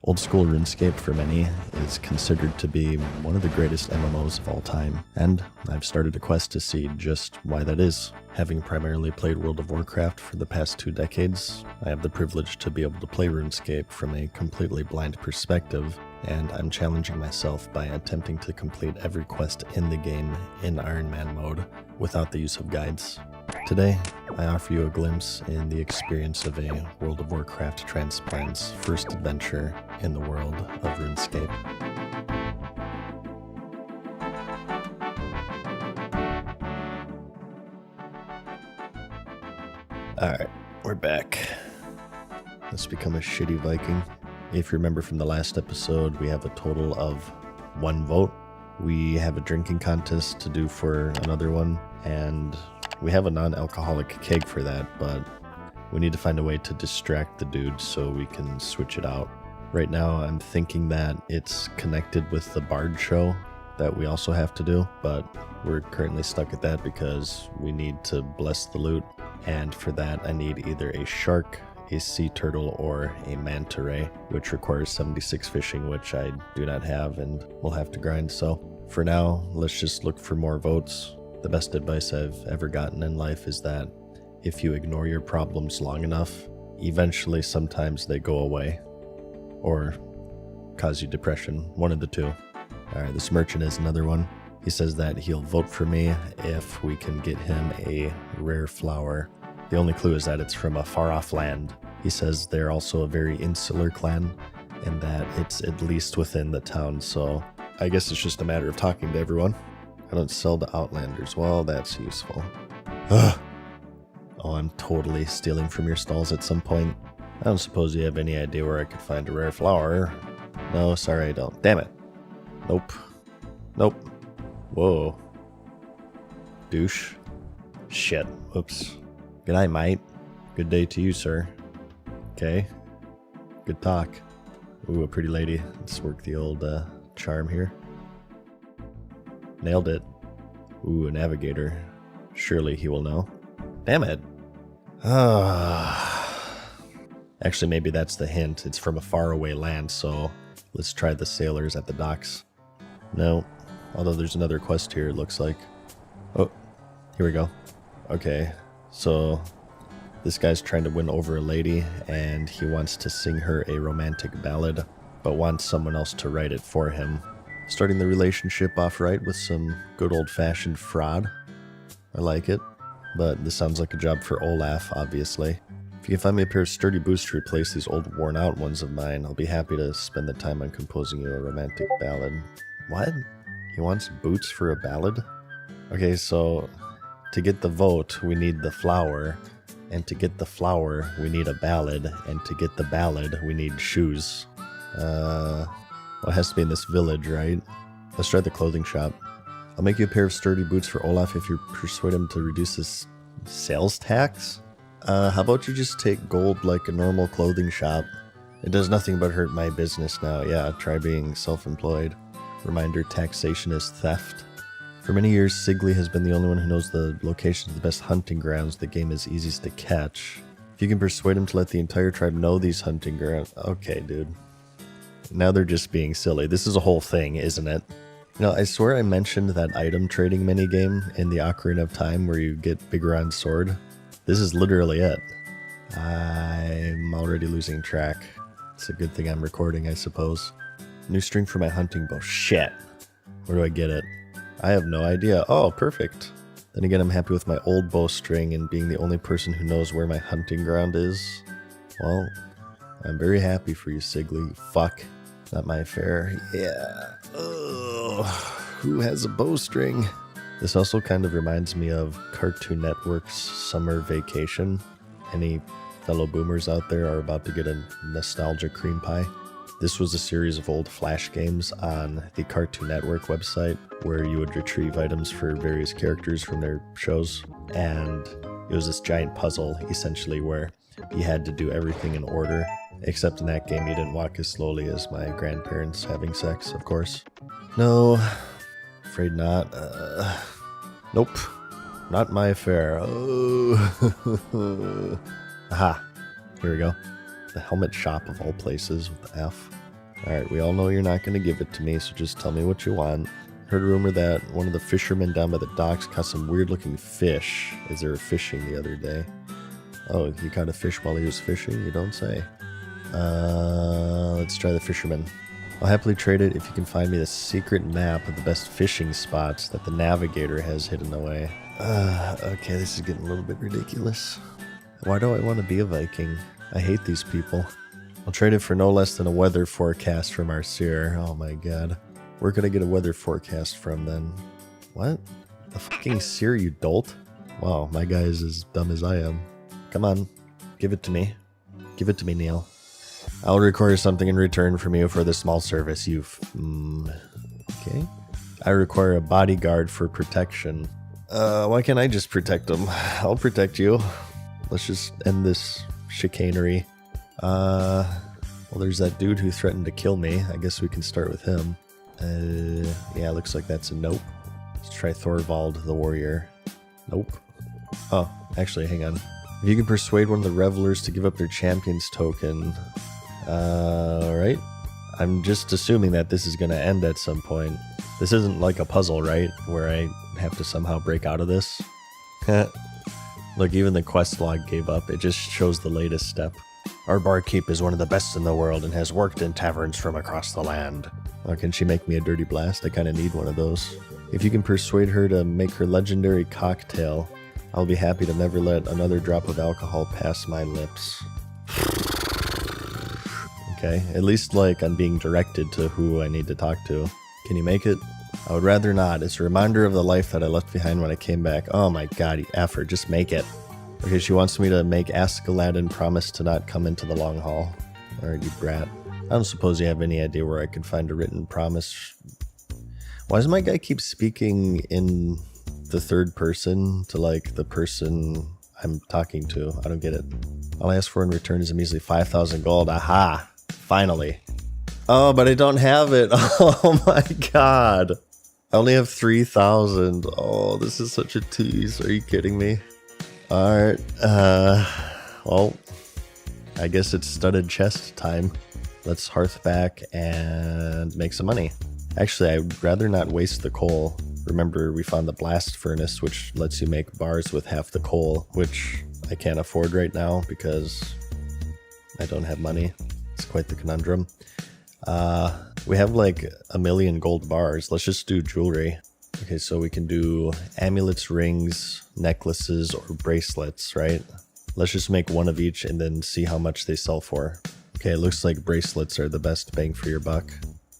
Old school RuneScape for many is considered to be one of the greatest MMOs of all time, and I've started a quest to see just why that is. Having primarily played World of Warcraft for the past 2 decades, I have the privilege to be able to play RuneScape from a completely blind perspective, and I'm challenging myself by attempting to complete every quest in the game in Iron Man mode without the use of guides. Today, I offer you a glimpse in the experience of a World of Warcraft transplant's first adventure in the world of RuneScape. Alright, we're back. Let's become a shitty Viking. If you remember from the last episode, we have a total of 1 vote. We have a drinking contest to do for another one, and we have a non-alcoholic keg for that, but we need to find a way to distract the dude so we can switch it out. Right now, I'm thinking that it's connected with the Bard show that we also have to do, but we're currently stuck at that because we need to bless the loot, and for that I need either a shark, a sea turtle, or a manta ray, which requires 76 fishing, which I do not have and will have to grind. So for now, let's just look for more votes. The best advice I've ever gotten in life is that if you ignore your problems long enough, eventually sometimes they go away or cause you depression, one of the two. Alright, this merchant is another one. He says that he'll vote for me if we can get him a rare flower. The only clue is that it's from a far-off land. He says they're also a very insular clan and that it's at least within the town, so I guess it's just a matter of talking to everyone. I don't sell to Outlanders. Well, that's useful. Ugh. Oh, I'm totally stealing from your stalls at some point. I don't suppose you have any idea where I could find a rare flower. No, sorry I don't. Damn it. Nope. Nope. Whoa. Douche. Shit. Oops. G'day, mate. Good day to you, sir. Okay. Good talk. Ooh, a pretty lady. Let's work the old charm here. Nailed it. Ooh, a navigator. Surely he will know. Damn it. Actually, maybe that's the hint. It's from a faraway land, so let's try the sailors at the docks. No. Although there's another quest here, it looks like. Oh, here we go. Okay, so this guy's trying to win over a lady, and he wants to sing her a romantic ballad, but wants someone else to write it for him. Starting the relationship off right with some good old-fashioned fraud. I like it, but this sounds like a job for Olaf, obviously. If you can find me a pair of sturdy boots to replace these old worn-out ones of mine, I'll be happy to spend the time on composing you a romantic ballad. What? He wants boots for a ballad? Okay, so to get the vote, we need the flower, and to get the flower, we need a ballad, and to get the ballad, we need shoes. Well, it has to be in this village, right? Let's try the clothing shop. I'll make you a pair of sturdy boots for Olaf if you persuade him to reduce his sales tax. How about you just take gold like a normal clothing shop? It does nothing but hurt my business now. Yeah, try being self-employed. Reminder, taxation is theft. For many years, Sigley has been the only one who knows the location of the best hunting grounds the game is easiest to catch. If you can persuade him to let the entire tribe know these hunting grounds... Okay, dude. Now they're just being silly. This is a whole thing, isn't it? You know, I swear I mentioned that item trading minigame in the Ocarina of Time where you get Biggoron's sword. This is literally it. I'm already losing track. It's a good thing I'm recording, I suppose. New string for my hunting bow. Shit. Where do I get it? I have no idea. Oh, perfect. Then again, I'm happy with my old bowstring and being the only person who knows where my hunting ground is. Well, I'm very happy for you, Sigley. Fuck. Not my affair. Yeah. Ugh. Who has a bowstring? This also kind of reminds me of Cartoon Network's Summer Vacation. Any fellow boomers out there are about to get a nostalgia cream pie. This was a series of old Flash games on the Cartoon Network website where you would retrieve items for various characters from their shows. And it was this giant puzzle, essentially, where you had to do everything in order. Except in that game, you didn't walk as slowly as my grandparents having sex, of course. No, afraid not. Nope, not my affair. Oh. Aha, here we go. The helmet shop of all places with the F. Alright, we all know you're not going to give it to me, so just tell me what you want. Heard a rumor that one of the fishermen down by the docks caught some weird looking fish as they were fishing the other day. Oh, he caught a fish while he was fishing? You don't say. Let's try the fisherman. I'll happily trade it if you can find me the secret map of the best fishing spots that the navigator has hidden away. Okay, this is getting a little bit ridiculous. Why do I want to be a Viking? I hate these people. I'll trade it for no less than a weather forecast from our seer. Oh my god. Where could I get a weather forecast from then? What? The fucking seer, you dolt? Wow, my guy is as dumb as I am. Come on, give it to me. Give it to me, Neil. I'll require something in return from you for this small service. Okay. I require a bodyguard for protection. Why can't I just protect him? I'll protect you. Let's just end this chicanery. Well, there's that dude who threatened to kill me. I guess we can start with him. Yeah, looks like that's a nope. Let's try Thorvald the warrior. Nope. Oh, actually, hang on. If you can persuade one of the revelers to give up their champion's token... Alright. I'm just assuming that this is going to end at some point. This isn't like a puzzle, right? Where I have to somehow break out of this. Look, even the quest log gave up. It just shows the latest step. Our barkeep is one of the best in the world and has worked in taverns from across the land. Oh, can she make me a dirty blast? I kind of need one of those. If you can persuade her to make her legendary cocktail, I'll be happy to never let another drop of alcohol pass my lips. Okay, at least like I'm being directed to who I need to talk to. Can you make it? I would rather not. It's a reminder of the life that I left behind when I came back. Oh my god, you effort, just make it. Okay, she wants me to make Ask Aladdin promise to not come into the long hall. Alright, you brat. I don't suppose you have any idea where I could find a written promise. Why does my guy keep speaking in the third person to like the person I'm talking to? I don't get it. All I ask for in return is a measly 5,000 gold. Aha! Finally. Oh, but I don't have it. Oh my god. I only have 3,000. Oh, this is such a tease. Are you kidding me? Alright. Well, I guess it's studded chest time. Let's hearth back and make some money. Actually, I'd rather not waste the coal. Remember, we found the blast furnace, which lets you make bars with half the coal, which I can't afford right now because I don't have money. It's quite the conundrum. We have like 1,000,000 gold bars. Let's just do jewelry. Okay, so we can do amulets, rings, necklaces, or bracelets, right? Let's just make one of each and then see how much they sell for. Okay, it looks like bracelets are the best bang for your buck.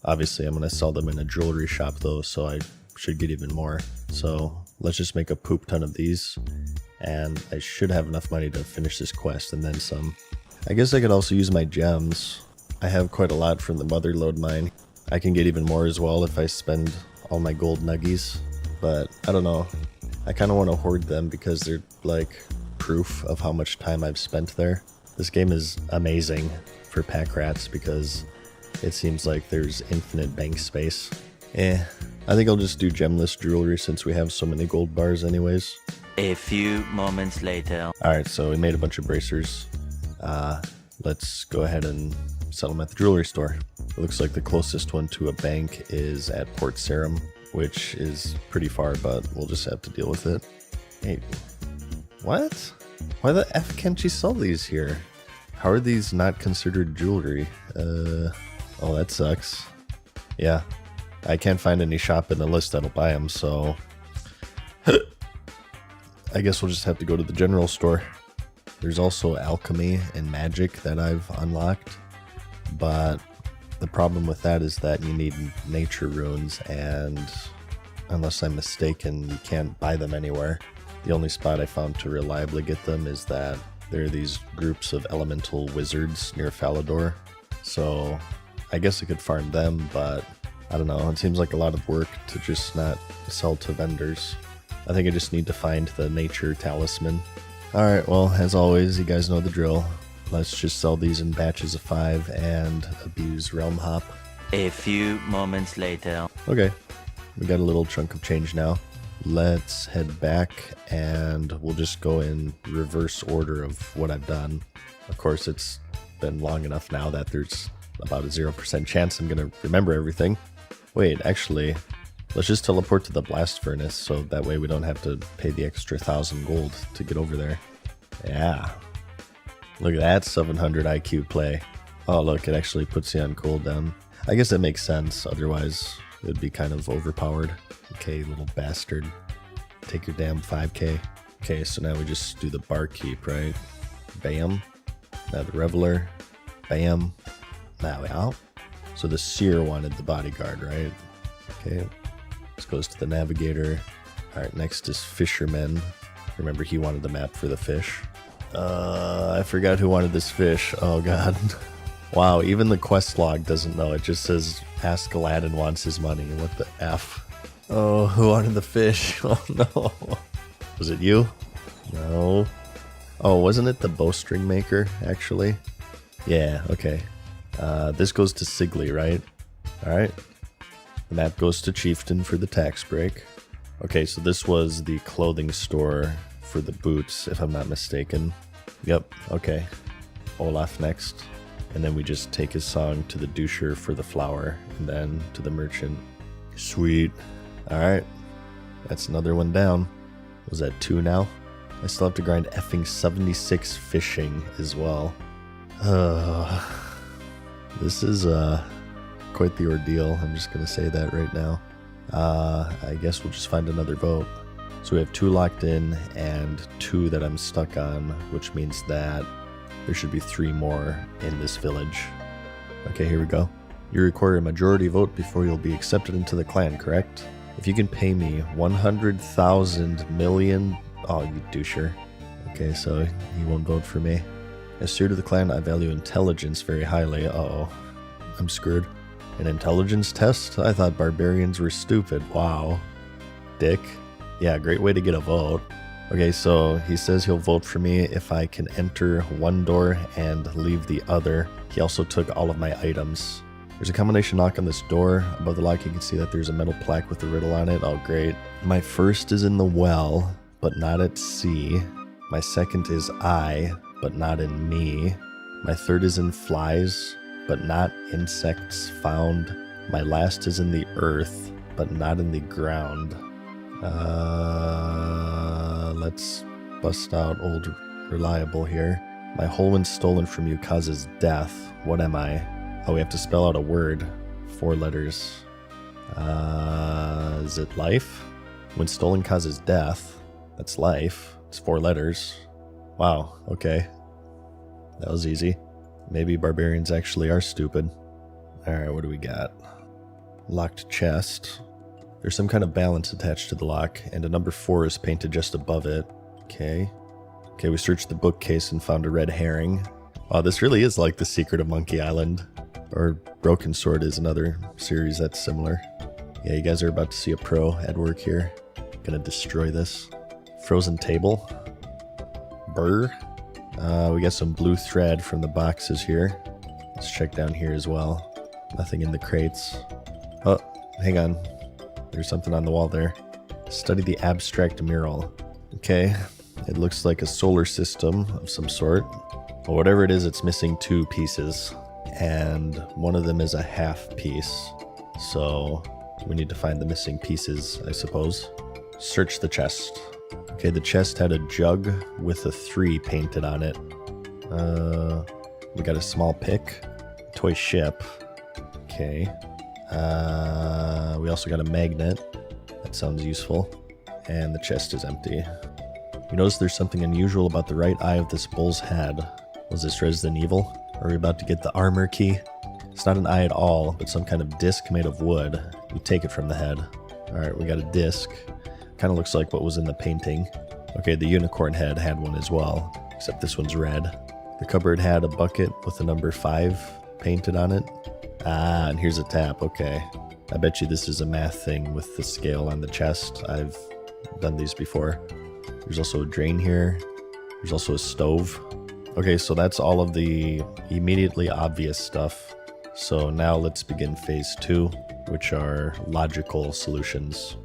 Obviously, I'm going to sell them in a jewelry shop though, so I should get even more. So let's just make a poop ton of these, and I should have enough money to finish this quest and then some. I guess I could also use my gems. I have quite a lot from the Motherlode mine. I can get even more as well if I spend all my gold nuggies, but I don't know. I kind of want to hoard them because they're like proof of how much time I've spent there. This game is amazing for pack rats because it seems like there's infinite bank space. I think I'll just do gemless jewelry since we have so many gold bars anyways. A few moments later. Alright, so we made a bunch of bracers. Let's go ahead and sell them at the jewelry store. It looks like the closest one to a bank is at Port Sarum, which is pretty far, but we'll just have to deal with it. Hey, what? Why the F can't you sell these here? How are these not considered jewelry? Oh, that sucks. Yeah, I can't find any shop in the list that'll buy them, so I guess we'll just have to go to the general store. There's also alchemy and magic that I've unlocked, but the problem with that is that you need nature runes, and unless I'm mistaken, you can't buy them anywhere. The only spot I found to reliably get them is that there are these groups of elemental wizards near Falador, so I guess I could farm them, but I don't know, it seems like a lot of work to just not sell to vendors. I think I just need to find the nature talisman. Alright, well, as always, you guys know the drill. Let's just sell these in batches of 5 and abuse Realm Hop. A few moments later. Okay, we got a little chunk of change now. Let's head back and we'll just go in reverse order of what I've done. Of course, it's been long enough now that there's about a 0% chance I'm gonna remember everything. Wait, actually, let's just teleport to the blast furnace so that way we don't have to pay the extra 1,000 gold to get over there. Yeah. Look at that 700 IQ play. Oh, look, it actually puts you on cooldown. I guess that makes sense, otherwise it would be kind of overpowered. Okay, little bastard. Take your damn 5k. Okay, so now we just do the barkeep, right? Bam. Now the reveler. Bam. Now we out. So the seer wanted the bodyguard, right? Okay. This goes to the navigator. Alright, next is fisherman. Remember, he wanted the map for the fish. I forgot who wanted this fish. Oh god. Wow, even the quest log doesn't know. It just says, ask Aladdin wants his money. What the F? Oh, who wanted the fish? Oh no. Was it you? No. Oh, wasn't it the bowstring maker, actually? Yeah, okay. This goes to Sigley, right? Alright. The map goes to Chieftain for the tax break. Okay, so this was the clothing store for the boots, if I'm not mistaken. Yep, okay. Olaf next. And then we just take his song to the doucher for the flour, and then to the merchant. Sweet. Alright. That's another one down. Was that 2 now? I still have to grind effing 76 fishing as well. This is quite the ordeal. I'm just going to say that right now. I guess we'll just find another vote. So we have 2 locked in and 2 that I'm stuck on, which means that there should be 3 more in this village. Okay, here we go. You require a majority vote before you'll be accepted into the clan, correct? If you can pay me 100,000 million... Oh, you doucher. Okay, so he won't vote for me. As seer to the clan, I value intelligence very highly. Uh-oh. I'm screwed. An intelligence test? I thought barbarians were stupid. Wow. Dick. Yeah, great way to get a vote. Okay, so he says he'll vote for me if I can enter one door and leave the other. He also took all of my items. There's a combination lock on this door. Above the lock, you can see that there's a metal plaque with a riddle on it. Oh, great. My first is in the well, but not at sea. My second is I, but not in me. My third is in flies, but not insects found. My last is in the earth, but not in the ground. Let's bust out old reliable here. My whole when stolen from you causes death. What am I? Oh, we have to spell out a word. 4 letters. Is it life? When stolen causes death. That's life. It's 4 letters. Wow, okay. That was easy. Maybe barbarians actually are stupid. Alright, what do we got? Locked chest. There's some kind of balance attached to the lock, and a number 4 is painted just above it. Okay. Okay, we searched the bookcase and found a red herring. Wow, this really is like The Secret of Monkey Island. Or Broken Sword is another series that's similar. Yeah, you guys are about to see a pro at work here. Gonna destroy this. Frozen table. Burr. We got some blue thread from the boxes here. Let's check down here as well. Nothing in the crates. Oh, hang on. There's something on the wall there. Study the abstract mural. Okay, it looks like a solar system of some sort. But whatever it is, it's missing 2 pieces. And one of them is a half piece. So we need to find the missing pieces, I suppose. Search the chest. Okay, the chest had a jug with a 3 painted on it. We got a small pick. Toy ship. Okay. We also got a magnet. That sounds useful. And the chest is empty. You notice there's something unusual about the right eye of this bull's head. Was this Resident Evil? Are we about to get the armor key? It's not an eye at all, but some kind of disc made of wood. You take it from the head. Alright, we got a disc. Kind of looks like what was in the painting. Okay, the unicorn head had one as well, except this one's red. The cupboard had a bucket with the number 5 painted on it. Ah, and here's a tap, okay. I bet you this is a math thing with the scale on the chest. I've done these before. There's also a drain here. There's also a stove. Okay, so that's all of the immediately obvious stuff. So now let's begin phase 2, which are logical solutions.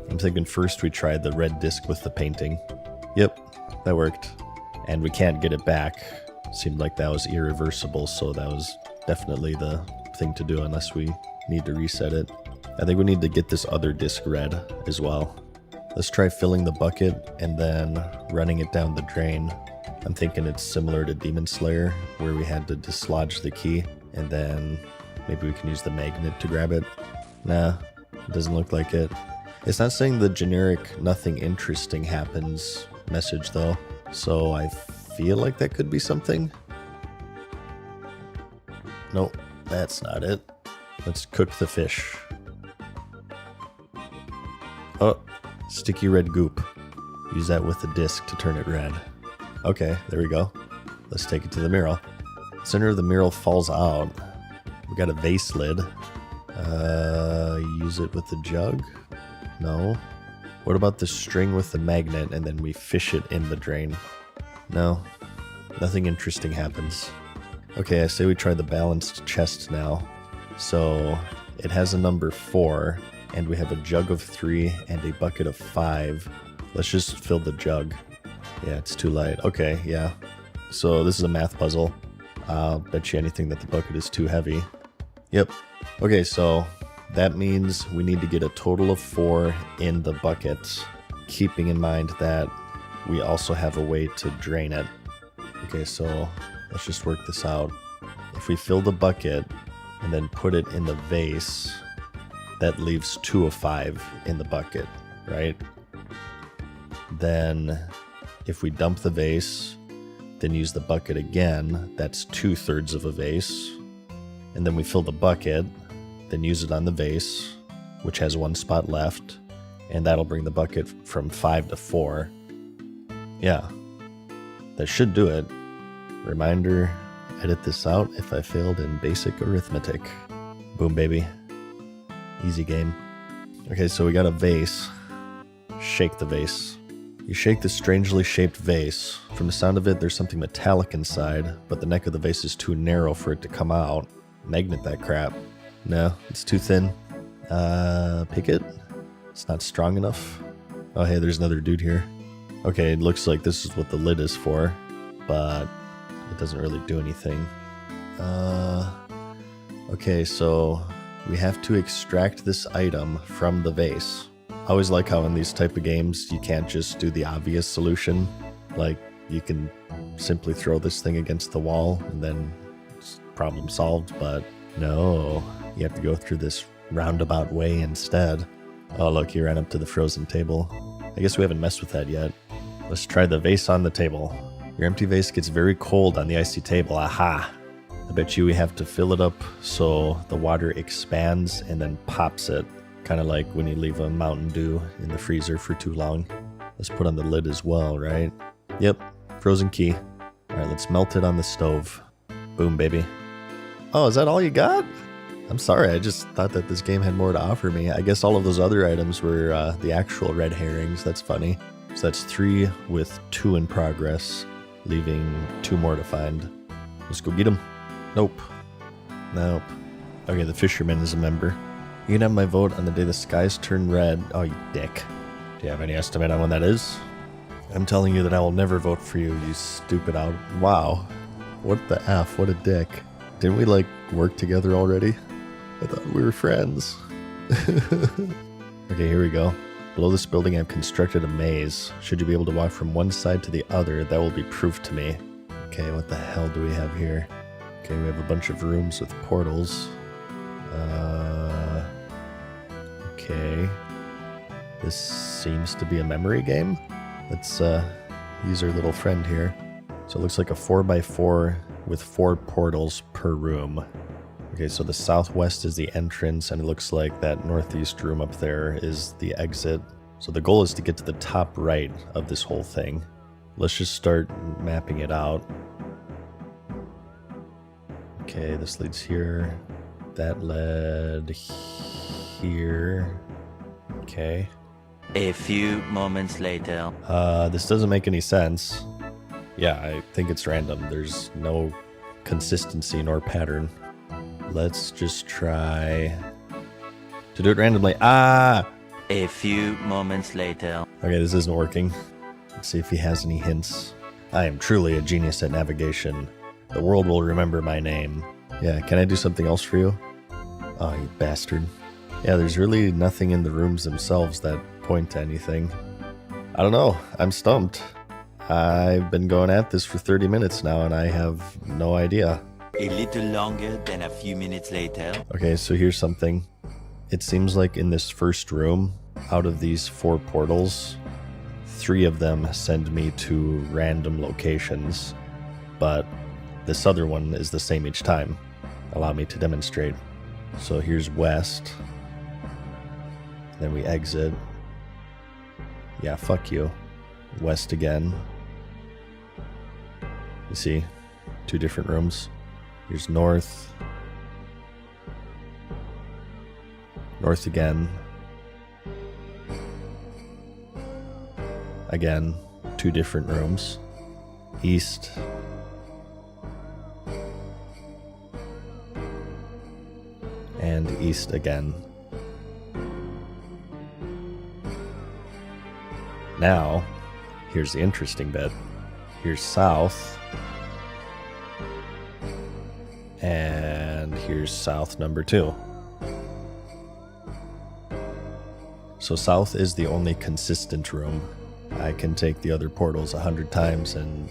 I'm thinking first we try the red disc with the painting. Yep, that worked. And we can't get it back. Seemed like that was irreversible, so that was definitely the thing to do unless we need to reset it. I think we need to get this other disc red as well. Let's try filling the bucket and then running it down the drain. I'm thinking it's similar to Demon Slayer, where we had to dislodge the key, and then maybe we can use the magnet to grab it. Nah, it doesn't look like it. It's not saying the generic nothing interesting happens message though, so I feel like that could be something. Nope, that's not it. Let's cook the fish. Oh, sticky red goop. Use that with the disc to turn it red. Okay, there we go. Let's take it to the mural. Center of the mural falls out. We got a vase lid. Use it with the jug? No. What about the string with the magnet and then we fish it in the drain? No. Nothing interesting happens. Okay, I say we try the balanced chest now. So it has a number 4, and we have a jug of 3 and a bucket of 5. Let's just fill the jug. Yeah, it's too light. Okay, yeah. So this is a math puzzle. I'll bet you anything that the bucket is too heavy. Yep. Okay, so that means we need to get a total of 4 in the bucket, keeping in mind that we also have a way to drain it. Okay, so let's just work this out. If we fill the bucket and then put it in the vase, that leaves 2 of 5 in the bucket, right? Then if we dump the vase, then use the bucket again, that's 2/3 of a vase. And then we fill the bucket, then use it on the vase, which has 1 spot left, and that'll bring the bucket from 5 to 4. Yeah, that should do it. Reminder, edit this out if I failed in basic arithmetic. Boom, baby. Easy game. Okay, so we got a vase. Shake the vase. You shake this strangely shaped vase. From the sound of it, there's something metallic inside, but the neck of the vase is too narrow for it to come out. Magnet that crap. No, it's too thin. Pick it? It's not strong enough. Oh, hey, there's another dude here. Okay, it looks like this is what the lid is for, but it doesn't really do anything. Okay, so we have to extract this item from the vase. I always like how in these type of games you can't just do the obvious solution. Like, you can simply throw this thing against the wall and then it's problem solved, but no, you have to go through this roundabout way instead. Oh look, he ran up to the frozen table. I guess we haven't messed with that yet. Let's try the vase on the table. Your empty vase gets very cold on the icy table. Aha! I bet you we have to fill it up so the water expands and then pops it. Kind of like when you leave a Mountain Dew in the freezer for too long. Let's put on the lid as well, right? Yep, frozen key. Alright, let's melt it on the stove. Boom, baby. Oh, is that all you got? I'm sorry, I just thought that this game had more to offer me. I guess all of those other items were the actual red herrings. That's funny. So that's 3 with 2 in progress, leaving 2 more to find. Let's go get them. Nope. Nope. Okay, the fisherman is a member. You can have my vote on the day the skies turn red. Oh, you dick. Do you have any estimate on when that is? I'm telling you that I will never vote for you, you stupid out. Wow. What the F? What a dick. Didn't we, like, work together already? I thought we were friends. Okay, here we go. Below this building, I've constructed a maze. Should you be able to walk from one side to the other, that will be proof to me. Okay, what the hell do we have here? Okay, we have a bunch of rooms with portals. Okay. This seems to be a memory game. Let's use our little friend here. So it looks like a 4x4 with 4 portals per room. Okay, so the southwest is the entrance, and it looks like that northeast room up there is the exit. So the goal is to get to the top right of this whole thing. Let's just start mapping it out. Okay, this leads here. That led here. Okay. A few moments later. This doesn't make any sense. Yeah, I think it's random. There's no consistency nor pattern. Let's just try to do it randomly. Ah! A few moments later. Okay, this isn't working. Let's see if he has any hints. I am truly a genius at navigation. The world will remember my name. Yeah, can I do something else for you? Oh, you bastard. Yeah, there's really nothing in the rooms themselves that point to anything. I don't know. I'm stumped. I've been going at this for 30 minutes now and I have no idea. A little longer than a few minutes later. Okay, so here's something. It seems like in this first room, out of these 4 portals, 3 of them send me to random locations, but this other one is the same each time. Allow me to demonstrate. So here's west. Then we exit. Yeah, fuck you. West again. You see? 2 different rooms. Here's north. North again. Again, 2 different rooms. East. And east again. Now, here's the interesting bit. Here's south. And here's south number 2. So south is the only consistent room. I can take the other portals 100 times and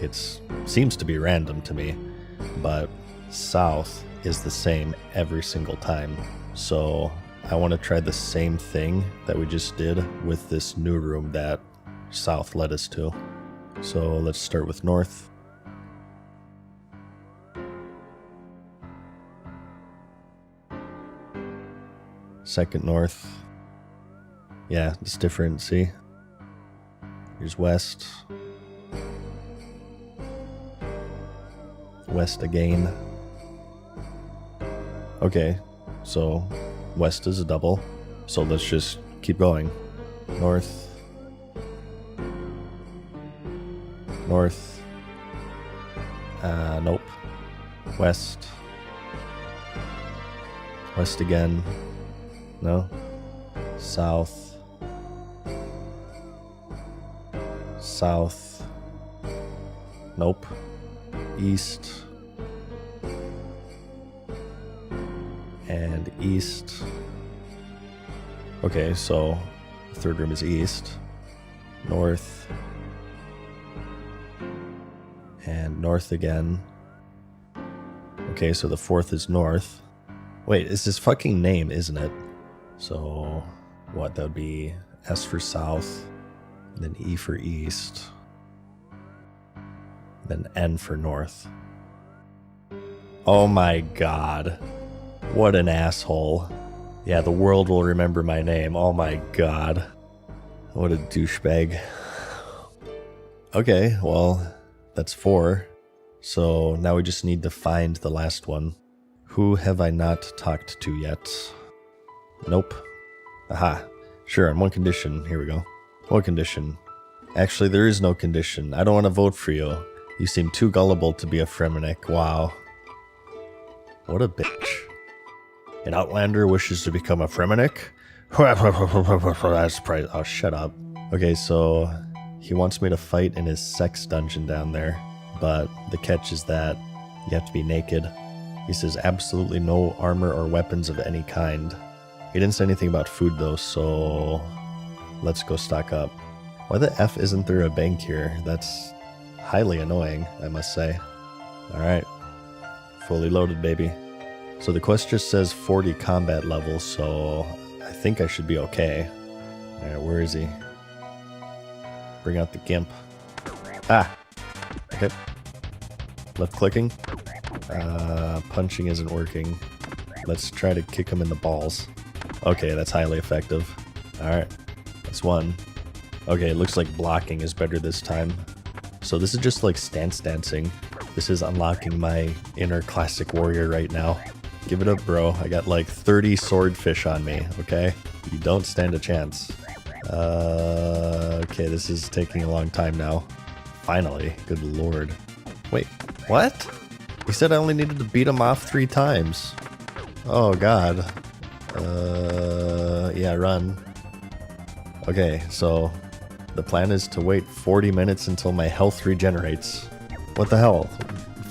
it seems to be random to me. But south is the same every single time. So I want to try the same thing that we just did with this new room that south led us to. So let's start with north. Second north. Yeah, it's different, see? Here's west. West again. Okay, so west is a double. So let's just keep going. North. North. Nope. West. West again. No. South. South. Nope. East. And east. Okay, so the third room is east. North. And north again. Okay, so the fourth is north. Wait, it's his fucking name, isn't it? So, what, that would be S for south, then E for east, then N for north. Oh my god. What an asshole. Yeah, the world will remember my name. Oh my god. What a douchebag. Okay, well, that's 4. So now we just need to find the last one. Who have I not talked to yet? Nope. Aha. Sure, on one condition. Here we go. One condition. Actually, there is no condition. I don't want to vote for you. You seem too gullible to be a Fremenic. Wow. What a bitch. An Outlander wishes to become a Fremenic? That's probably... Oh, shut up. Okay, so he wants me to fight in his sex dungeon down there. But the catch is that you have to be naked. He says absolutely no armor or weapons of any kind. He didn't say anything about food though, so let's go stock up. Why the F isn't there a bank here? That's highly annoying, I must say. Alright. Fully loaded, baby. So the quest just says 40 combat levels, so I think I should be okay. Alright, where is he? Bring out the gimp. Ah! Okay. Left clicking. Punching isn't working. Let's try to kick him in the balls. Okay, that's highly effective. Alright, that's 1. Okay, it looks like blocking is better this time. So this is just like stance dancing. This is unlocking my inner classic warrior right now. Give it up, bro. I got like 30 swordfish on me, okay? You don't stand a chance. Okay, this is taking a long time now. Finally, good lord. Wait, what? He said I only needed to beat him off 3 times. Oh god. Yeah, run. Okay, so the plan is to wait 40 minutes until my health regenerates. What the hell?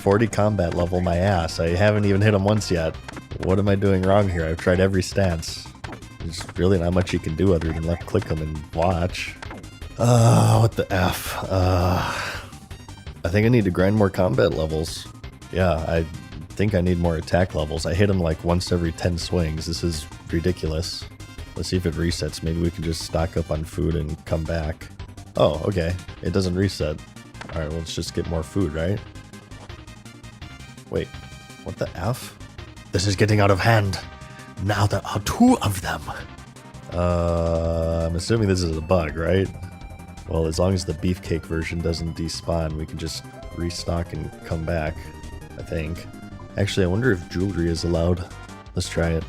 40 combat level my ass. I haven't even hit him once yet. What am I doing wrong here? I've tried every stance. There's really not much you can do other than left click them and watch. What the F? I think I need to grind more combat levels. Yeah, I think I need more attack levels. I hit him like once every 10 swings. This is ridiculous. Let's see if it resets. Maybe we can just stock up on food and come back. Oh, okay. It doesn't reset. Alright, well, let's just get more food, right? Wait, what the F? This is getting out of hand. Now there are 2 of them. I'm assuming this is a bug, right? Well, as long as the beefcake version doesn't despawn, we can just restock and come back, I think. Actually, I wonder if jewelry is allowed. Let's try it.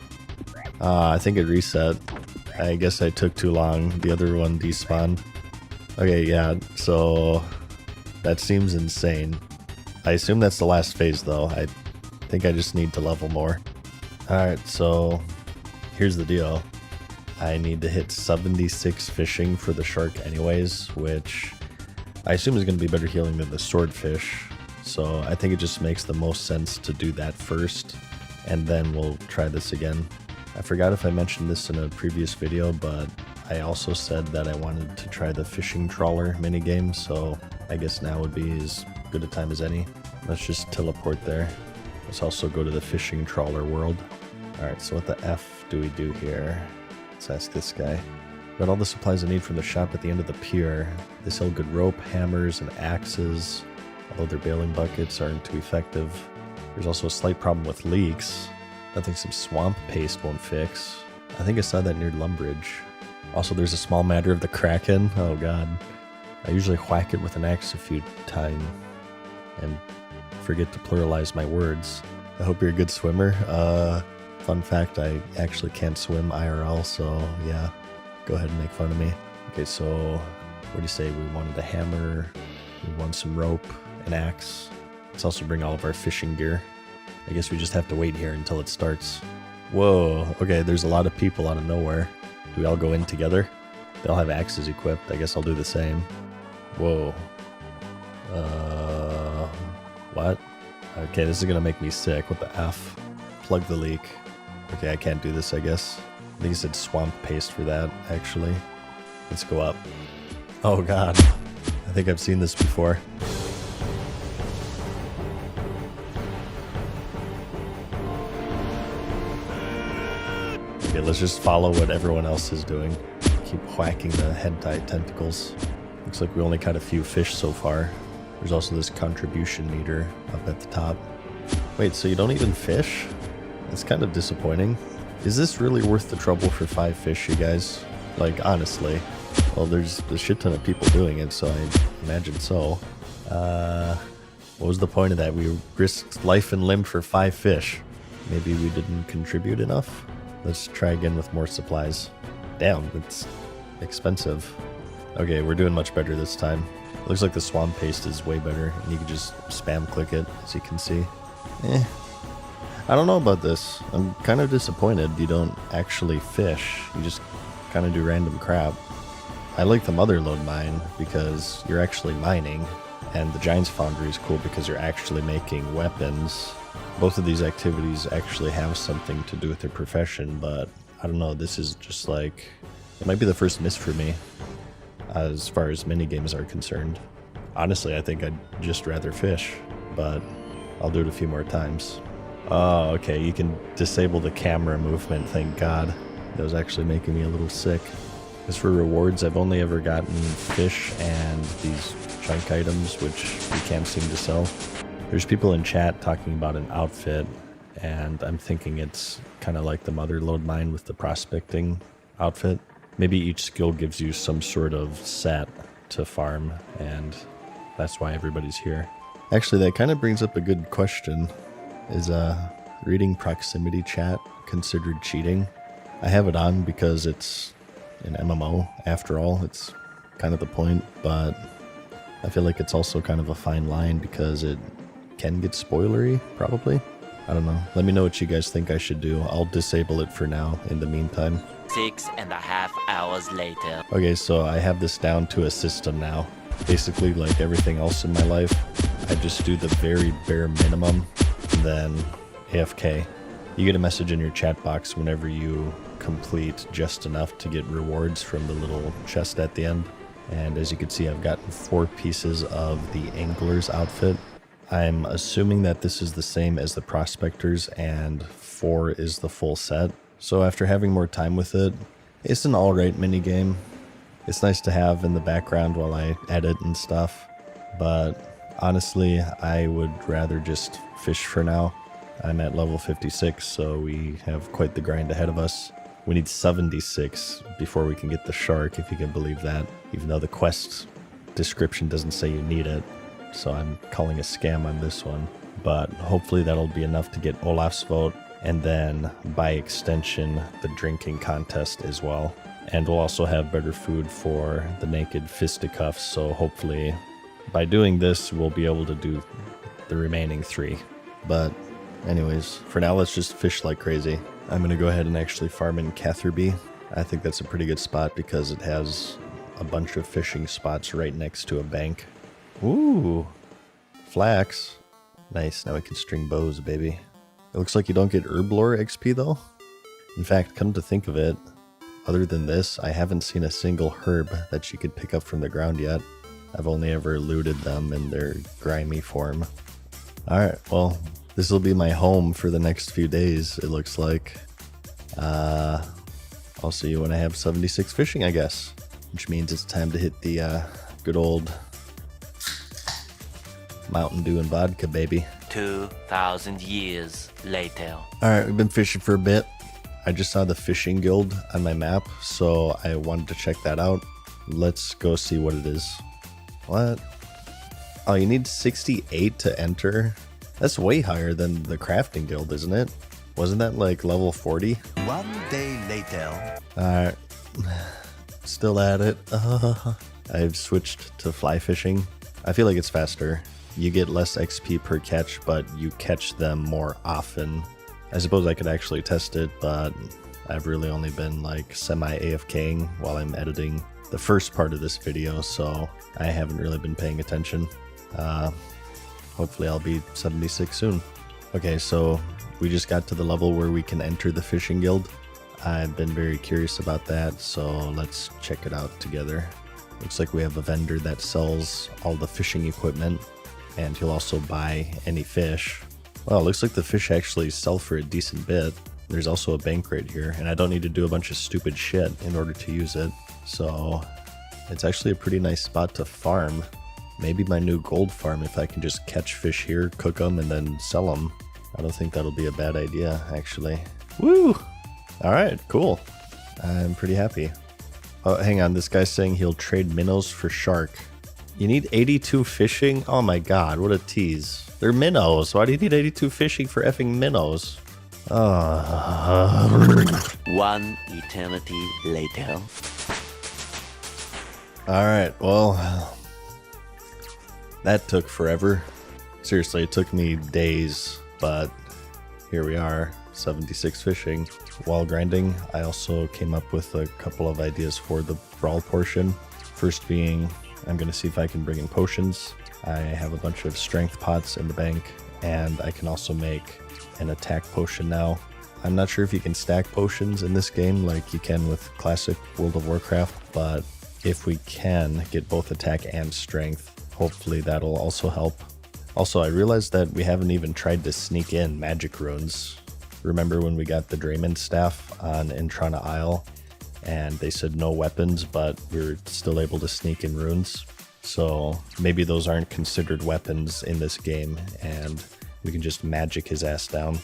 I think it reset. I guess I took too long. The other one despawned. Okay, yeah, so that seems insane. I assume that's the last phase, though. I think I just need to level more. Alright, so here's the deal. I need to hit 76 fishing for the shark anyways, which I assume is going to be better healing than the swordfish. So I think it just makes the most sense to do that first, and then we'll try this again. I forgot if I mentioned this in a previous video, but I also said that I wanted to try the fishing trawler minigame, so I guess now would be as good a time as any. Let's just teleport there. Let's also go to the fishing trawler world. Alright, so what the F do we do here? Let's ask this guy. Got all the supplies I need from the shop at the end of the pier. They sell good rope, hammers, and axes, although their bailing buckets aren't too effective. There's also a slight problem with leaks. Nothing some swamp paste won't fix. I think I saw that near Lumbridge. Also, there's a small matter of the Kraken. Oh god. I usually whack it with an axe a few times and forget to pluralize my words. I hope you're a good swimmer. Fun fact, I actually can't swim IRL, so yeah, go ahead and make fun of me. Okay, so what do you say? We wanted a hammer, we want some rope, an axe. Let's also bring all of our fishing gear. I guess we just have to wait here until it starts. Whoa, okay, there's a lot of people out of nowhere. Do we all go in together? They all have axes equipped. I guess I'll do the same. Whoa. What? Okay, this is gonna make me sick. What the F? Plug the leak. Okay, I can't do this, I guess. I think it said swamp paste for that, actually. Let's go up. Oh god. I think I've seen this before. Okay, let's just follow what everyone else is doing. Keep whacking the hentai tentacles. Looks like we only caught a few fish so far. There's also this contribution meter up at the top. Wait, so you don't even fish? That's kind of disappointing. Is this really worth the trouble for 5 fish, you guys? Like, honestly. Well, there's a shit ton of people doing it, so I imagine so. What was the point of that? We risked life and limb for 5 fish. Maybe we didn't contribute enough? Let's try again with more supplies. Damn, it's expensive. Okay, we're doing much better this time. Looks like the swamp paste is way better, and you can just spam click it, as you can see. I don't know about this. I'm kind of disappointed you don't actually fish. You just kind of do random crap. I like the Motherlode mine because you're actually mining, and the Giant's Foundry is cool because you're actually making weapons. Both of these activities actually have something to do with their profession, but I don't know, this is just like... It might be the first miss for me, as far as minigames are concerned. Honestly, I think I'd just rather fish, but I'll do it a few more times. Oh, okay, you can disable the camera movement, thank god. That was actually making me a little sick. As for rewards, I've only ever gotten fish and these chunk items, which we can't seem to sell. There's people in chat talking about an outfit, and I'm thinking it's kind of like the Motherlode mine with the prospecting outfit. Maybe each skill gives you some sort of set to farm, and that's why everybody's here. Actually, that kind of brings up a good question. Is reading proximity chat considered cheating? I have it on because it's an MMO, after all. It's kind of the point, but I feel like it's also kind of a fine line because it can get spoilery, probably. I don't know. Let me know what you guys think I should do. I'll disable it for now in the meantime. 6.5 hours later. Okay, so I have this down to a system now. Basically, like everything else in my life, I just do the very bare minimum, and then AFK. You get a message in your chat box whenever you complete just enough to get rewards from the little chest at the end. And as you can see, I've gotten 4 pieces of the Angler's outfit. I'm assuming that this is the same as the Prospector's, and 4 is the full set. So after having more time with it, it's an alright minigame. It's nice to have in the background while I edit and stuff. But honestly, I would rather just fish for now. I'm at level 56, so we have quite the grind ahead of us. We need 76 before we can get the shark, if you can believe that, even though the quest description doesn't say you need it. So I'm calling a scam on this one. But hopefully that'll be enough to get Olaf's vote, and then by extension, the drinking contest as well. And we'll also have better food for the naked fisticuffs, so hopefully by doing this, we'll be able to do the remaining 3. But anyways, for now, let's just fish like crazy. I'm going to go ahead and actually farm in Catherby. I think that's a pretty good spot because it has a bunch of fishing spots right next to a bank. Ooh, flax. Nice, now we can string bows, baby. It looks like you don't get herblore XP though. In fact, come to think of it, other than this, I haven't seen a single herb that you could pick up from the ground yet. I've only ever looted them in their grimy form. Alright, well, this will be my home for the next few days, it looks like. I'll see you when I have 76 fishing, I guess. Which means it's time to hit the good old Mountain Dew and vodka, baby. 2,000 years later. Alright, we've been fishing for a bit. I just saw the fishing guild on my map, so I wanted to check that out. Let's go see what it is. What? Oh, you need 68 to enter? That's way higher than the crafting guild, isn't it? Wasn't that like level 40? 1 day later. Alright. Still at it. I've switched to fly fishing. I feel like it's faster. You get less XP per catch, but you catch them more often. I suppose I could actually test it, but I've really only been like semi-AFKing while I'm editing the first part of this video, so I haven't really been paying attention. Hopefully I'll be 76 soon. Okay, so we just got to the level where we can enter the fishing guild. I've been very curious about that, so let's check it out together. Looks like we have a vendor that sells all the fishing equipment, and he'll also buy any fish. Well, it looks like the fish actually sell for a decent bit. There's also a bank right here, and I don't need to do a bunch of stupid shit in order to use it. So it's actually a pretty nice spot to farm. Maybe my new gold farm if I can just catch fish here, cook them, and then sell them. I don't think that'll be a bad idea, actually. Woo! Alright, cool. I'm pretty happy. Oh, hang on. This guy's saying he'll trade minnows for shark. You need 82 fishing? Oh my god, what a tease. They're minnows. Why do you need 82 fishing for effing minnows? 1 eternity later. Alright, well, that took forever. Seriously, it took me days, but here we are, 76 fishing. While grinding, I also came up with a couple of ideas for the brawl portion. First being, I'm going to see if I can bring in potions. I have a bunch of strength pots in the bank, and I can also make an attack potion now. I'm not sure if you can stack potions in this game like you can with classic World of Warcraft, but if we can get both attack and strength, hopefully that'll also help. Also, I realized that we haven't even tried to sneak in magic runes. Remember when we got the Draymond staff on Intrana Isle, and they said no weapons, but we were still able to sneak in runes? So maybe those aren't considered weapons in this game, and we can just magic his ass down.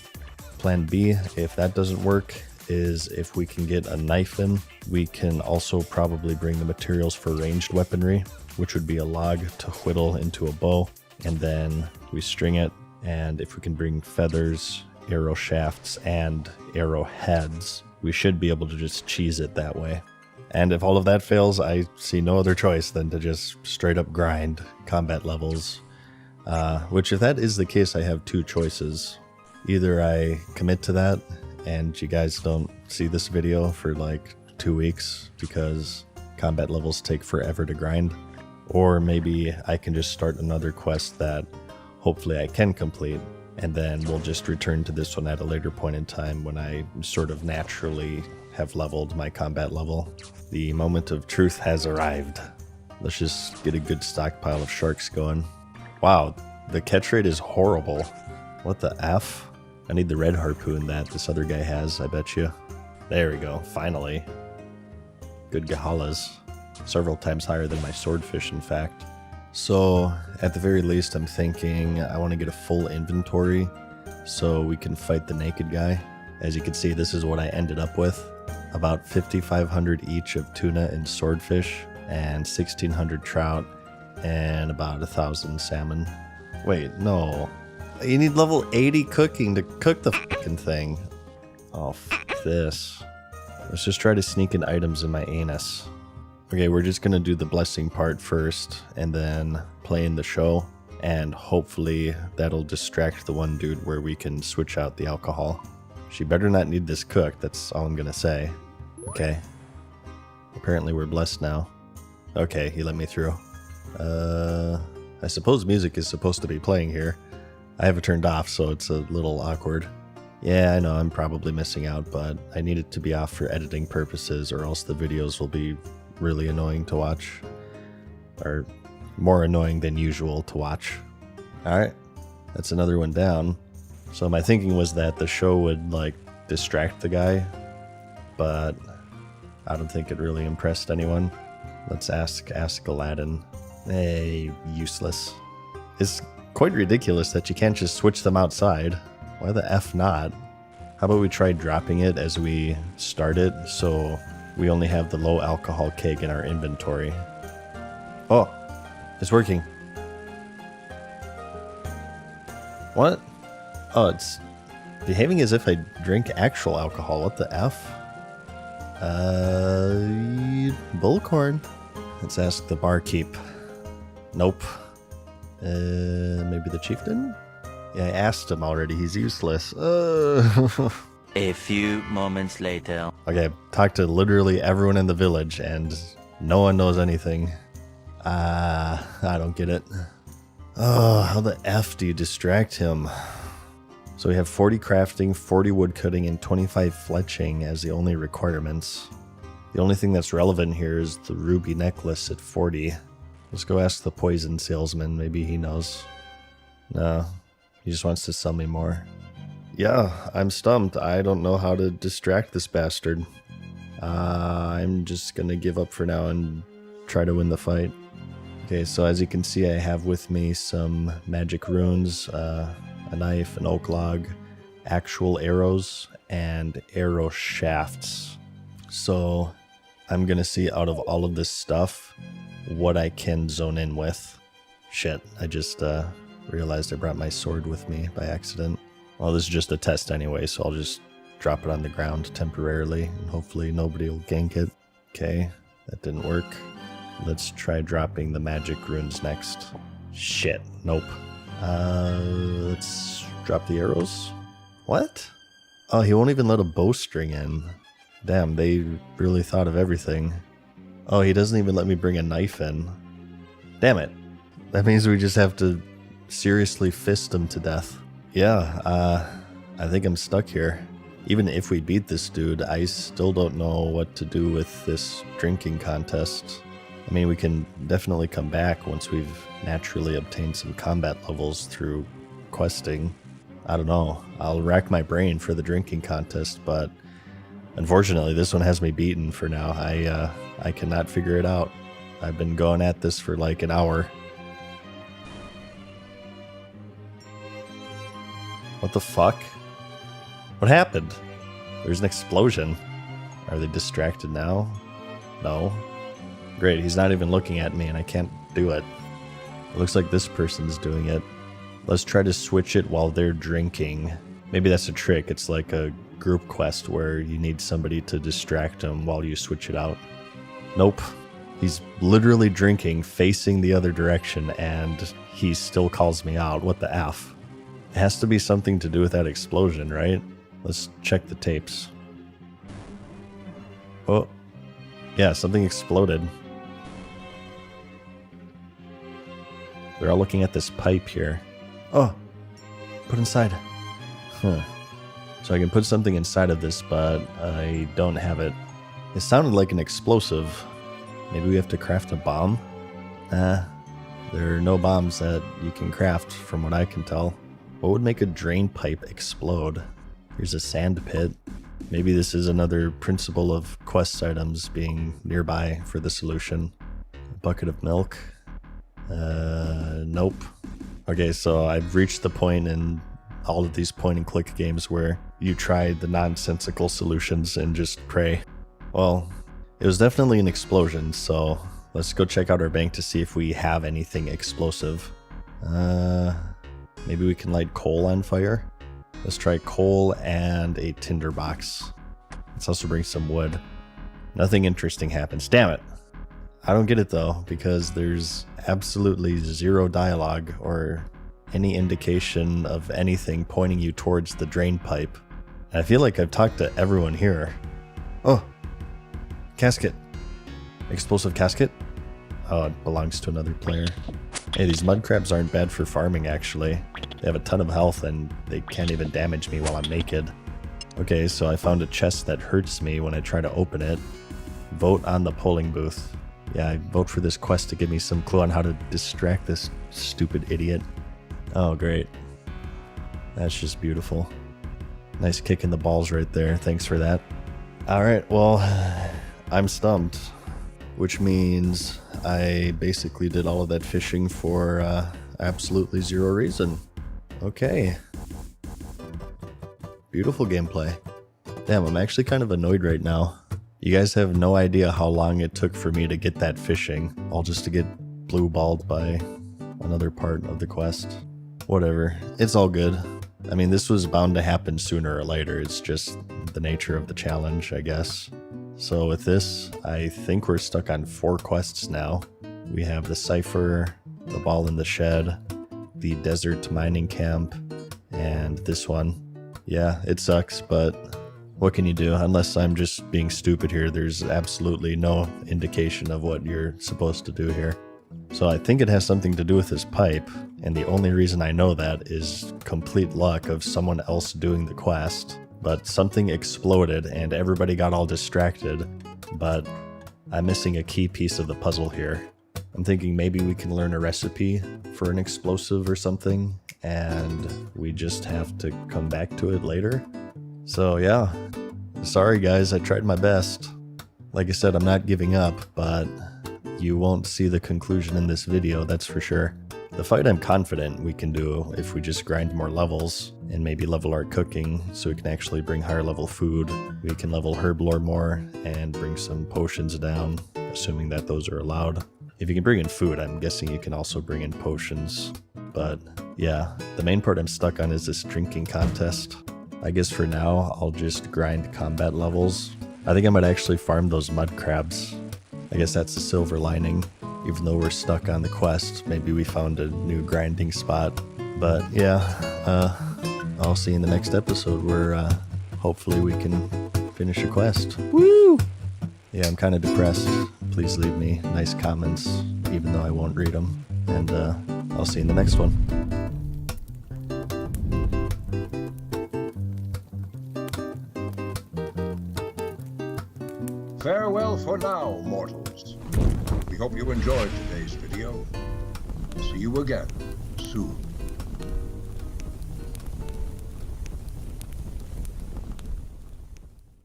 Plan B, if that doesn't work, is if we can get a knife in, we can also probably bring the materials for ranged weaponry, which would be a log to whittle into a bow, and then we string it, and if we can bring feathers, arrow shafts, and arrow heads, we should be able to just cheese it that way. And if all of that fails, I see no other choice than to just straight up grind combat levels. Which if that is the case, I have two choices. Either I commit to that and you guys don't see this video for like 2 weeks because combat levels take forever to grind, or maybe I can just start another quest that hopefully I can complete. And then we'll just return to this one at a later point in time when I sort of naturally have leveled my combat level. The moment of truth has arrived. Let's just get a good stockpile of sharks going. Wow, the catch rate is horrible. What the F? I need the red harpoon that this other guy has, I bet you. There we go, finally. Good gahalas. Several times higher than my swordfish, in fact. So, at the very least, I'm thinking I want to get a full inventory so we can fight the naked guy. As you can see, this is what I ended up with. About 5,500 each of tuna and swordfish, and 1,600 trout, and about 1,000 salmon. Wait, no. You need level 80 cooking to cook the fucking thing. Oh, f this. Let's just try to sneak in items in my anus. Okay, we're just gonna do the blessing part first, and then play in the show, and hopefully that'll distract the one dude where we can switch out the alcohol. She better not need this cooked, that's all I'm gonna say. Okay. Apparently we're blessed now. Okay, he let me through. I suppose music is supposed to be playing here. I have it turned off, so it's a little awkward. Yeah, I know I'm probably missing out, but I need it to be off for editing purposes, or else the videos will be really annoying to watch. Or more annoying than usual to watch. Alright, that's another one down. So my thinking was that the show would, like, distract the guy, but I don't think it really impressed anyone. Let's ask Aladdin. Hey, useless. It's quite ridiculous that you can't just switch them outside. Why the F not? How about we try dropping it as we start it, so we only have the low alcohol keg in our inventory. Oh, it's working. What? Oh, it's behaving as if I drink actual alcohol. What the F? Bullcorn. Let's ask the barkeep. Nope. Maybe the chieftain? Yeah, I asked him already. He's useless. A few moments later. Okay, I've talked to literally everyone in the village, and no one knows anything. I don't get it. Oh, how the F do you distract him? So we have 40 crafting, 40 woodcutting, and 25 fletching as the only requirements. The only thing that's relevant here is the ruby necklace at 40. Let's go ask the poison salesman, maybe he knows. No, he just wants to sell me more. Yeah, I'm stumped. I don't know how to distract this bastard. I'm just gonna give up for now and try to win the fight. Okay, so as you can see, I have with me some magic runes, a knife, an oak log, actual arrows, and arrow shafts. So I'm gonna see out of all of this stuff what I can zone in with. Shit, I just realized I brought my sword with me by accident. Well, this is just a test anyway, so I'll just drop it on the ground temporarily, and hopefully nobody will gank it. Okay, that didn't work. Let's try dropping the magic runes next. Shit, nope. Let's drop the arrows. What? Oh, he won't even let a bowstring in. Damn, they really thought of everything. Oh, he doesn't even let me bring a knife in. Damn it. That means we just have to seriously fist him to death. Yeah, I think I'm stuck here. Even if we beat this dude, I still don't know what to do with this drinking contest. I mean, we can definitely come back once we've naturally obtained some combat levels through questing. I don't know. I'll rack my brain for the drinking contest, but unfortunately, this one has me beaten for now. I cannot figure it out. I've been going at this for like an hour. What the fuck? What happened? There's an explosion. Are they distracted now? No. Great, he's not even looking at me and I can't do it. It looks like this person's doing it. Let's try to switch it while they're drinking. Maybe that's a trick. It's like a group quest where you need somebody to distract them while you switch it out. Nope. He's literally drinking, facing the other direction, and he still calls me out. What the F? It has to be something to do with that explosion, right? Let's check the tapes. Oh. Yeah, something exploded. They're all looking at this pipe here. Oh, put inside. Huh. So I can put something inside of this, but I don't have it. It sounded like an explosive. Maybe we have to craft a bomb? There are no bombs that you can craft from what I can tell. What would make a drain pipe explode? Here's a sand pit. Maybe this is another principle of quest items being nearby for the solution. A bucket of milk. Nope. Okay, so I've reached the point in all of these point and click games where you try the nonsensical solutions and just pray. Well, it was definitely an explosion, so let's go check out our bank to see if we have anything explosive. Maybe we can light coal on fire. Let's try coal and a tinderbox. Let's also bring some wood. Nothing interesting happens. Damn it. I don't get it though, because there's absolutely zero dialogue or any indication of anything pointing you towards the drain pipe. I feel like I've talked to everyone here. Oh, casket. Explosive casket? Oh, it belongs to another player. Hey, these mud crabs aren't bad for farming actually. They have a ton of health and they can't even damage me while I'm naked. Okay, so I found a chest that hurts me when I try to open it. Vote on the polling booth. Yeah, I vote for this quest to give me some clue on how to distract this stupid idiot. Oh, great. That's just beautiful. Nice kick in the balls right there. Thanks for that. Alright, well, I'm stumped. Which means I basically did all of that fishing for absolutely zero reason. Okay. Beautiful gameplay. Damn, I'm actually kind of annoyed right now. You guys have no idea how long it took for me to get that fishing, all just to get blue-balled by another part of the quest. Whatever, it's all good. I mean, this was bound to happen sooner or later, it's just the nature of the challenge, I guess. So with this, I think we're stuck on 4 quests now. We have the Cypher, the Ball in the Shed, the Desert Mining Camp, and this one. Yeah, it sucks, but what can you do? Unless I'm just being stupid here, there's absolutely no indication of what you're supposed to do here. So I think it has something to do with this pipe, and the only reason I know that is complete luck of someone else doing the quest. But something exploded and everybody got all distracted, but I'm missing a key piece of the puzzle here. I'm thinking maybe we can learn a recipe for an explosive or something, and we just have to come back to it later. So yeah, sorry guys, I tried my best. Like I said, I'm not giving up, but you won't see the conclusion in this video, that's for sure. The fight I'm confident we can do if we just grind more levels and maybe level our cooking so we can actually bring higher level food. We can level herb lore more and bring some potions down, assuming that those are allowed. If you can bring in food, I'm guessing you can also bring in potions. But yeah, the main part I'm stuck on is this drinking contest. I guess for now, I'll just grind combat levels. I think I might actually farm those mud crabs. I guess that's the silver lining. Even though we're stuck on the quest, maybe we found a new grinding spot. But yeah, I'll see you in the next episode where hopefully we can finish a quest. Woo! Yeah, I'm kind of depressed. Please leave me nice comments, even though I won't read them. And I'll see you in the next one. Farewell for now, mortals. We hope you enjoyed today's video. See you again soon.